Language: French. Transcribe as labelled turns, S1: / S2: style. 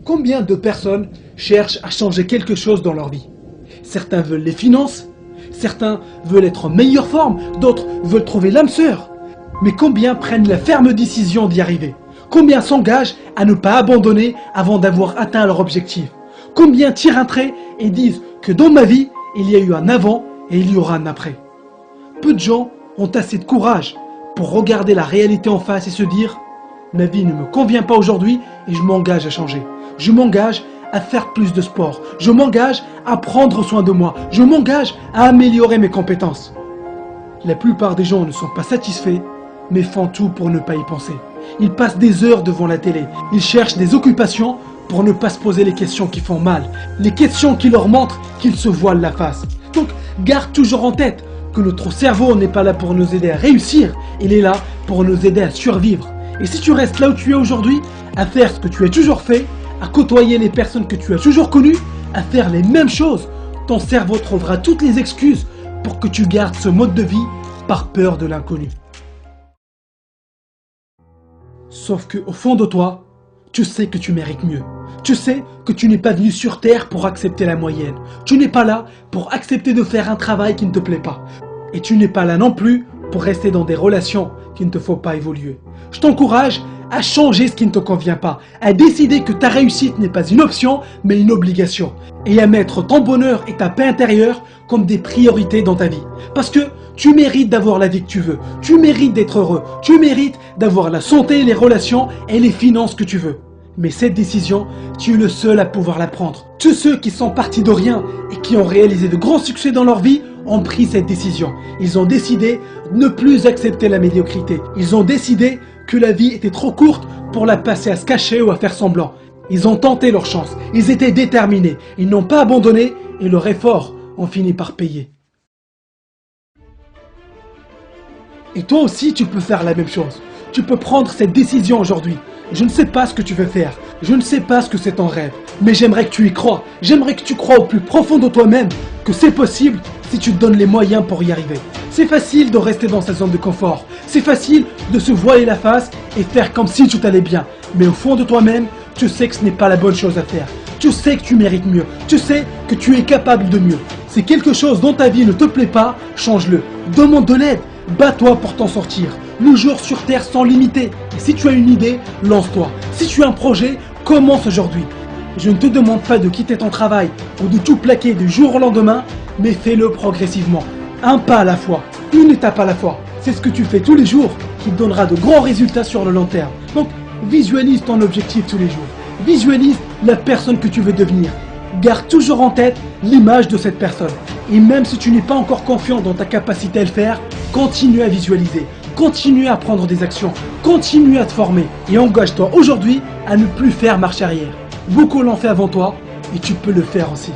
S1: Combien de personnes cherchent à changer quelque chose dans leur vie? Certains veulent les finances, certains veulent être en meilleure forme, d'autres veulent trouver l'âme sœur. Mais combien prennent la ferme décision d'y arriver? Combien s'engagent à ne pas abandonner avant d'avoir atteint leur objectif? Combien tirent un trait et disent que dans ma vie, il y a eu un avant et il y aura un après? Peu de gens ont assez de courage pour regarder la réalité en face et se dire « Ma vie ne me convient pas aujourd'hui et je m'engage à changer. Je m'engage à faire plus de sport. Je m'engage à prendre soin de moi. Je m'engage à améliorer mes compétences. » La plupart des gens ne sont pas satisfaits, mais font tout pour ne pas y penser. Ils passent des heures devant la télé. Ils cherchent des occupations pour ne pas se poser les questions qui font mal. Les questions qui leur montrent qu'ils se voilent la face. Donc, garde toujours en tête que notre cerveau n'est pas là pour nous aider à réussir. Il est là pour nous aider à survivre. Et si tu restes là où tu es aujourd'hui, à faire ce que tu as toujours fait, à côtoyer les personnes que tu as toujours connues, à faire les mêmes choses, ton cerveau trouvera toutes les excuses pour que tu gardes ce mode de vie par peur de l'inconnu. Sauf qu'au fond de toi, tu sais que tu mérites mieux. Tu sais que tu n'es pas venu sur Terre pour accepter la moyenne. Tu n'es pas là pour accepter de faire un travail qui ne te plaît pas. Et tu n'es pas là non plus pour rester dans des relations qu'il ne te faut pas évoluer. Je t'encourage à changer ce qui ne te convient pas, à décider que ta réussite n'est pas une option, mais une obligation, et à mettre ton bonheur et ta paix intérieure comme des priorités dans ta vie. Parce que tu mérites d'avoir la vie que tu veux, tu mérites d'être heureux, tu mérites d'avoir la santé, les relations et les finances que tu veux. Mais cette décision, tu es le seul à pouvoir la prendre. Tous ceux qui sont partis de rien et qui ont réalisé de grands succès dans leur vie ont pris cette décision. Ils ont décidé de ne plus accepter la médiocrité. Ils ont décidé que la vie était trop courte pour la passer à se cacher ou à faire semblant. Ils ont tenté leur chance. Ils étaient déterminés. Ils n'ont pas abandonné et leur effort ont fini par payer. Et toi aussi, tu peux faire la même chose. Tu peux prendre cette décision aujourd'hui. Je ne sais pas ce que tu veux faire. Je ne sais pas ce que c'est ton rêve. Mais j'aimerais que tu y crois. J'aimerais que tu crois au plus profond de toi-même que c'est possible si tu te donnes les moyens pour y arriver. C'est facile de rester dans sa zone de confort. C'est facile de se voiler la face et faire comme si tout allait bien. Mais au fond de toi-même, tu sais que ce n'est pas la bonne chose à faire. Tu sais que tu mérites mieux. Tu sais que tu es capable de mieux. Si quelque chose dans ta vie ne te plaît pas, change-le. Demande de l'aide. Bats-toi pour t'en sortir. Le jour sur Terre sont limités. Et si tu as une idée, lance-toi. Si tu as un projet, commence aujourd'hui. Je ne te demande pas de quitter ton travail ou de tout plaquer du jour au lendemain, mais fais-le progressivement. Un pas à la fois, une étape à la fois. C'est ce que tu fais tous les jours qui te donnera de grands résultats sur le long terme. Donc, visualise ton objectif tous les jours. Visualise la personne que tu veux devenir. Garde toujours en tête l'image de cette personne. Et même si tu n'es pas encore confiant dans ta capacité à le faire, continue à visualiser. Continue à prendre des actions. Continue à te former. Et engage-toi aujourd'hui à ne plus faire marche arrière. Beaucoup l'ont fait avant toi et tu peux le faire aussi.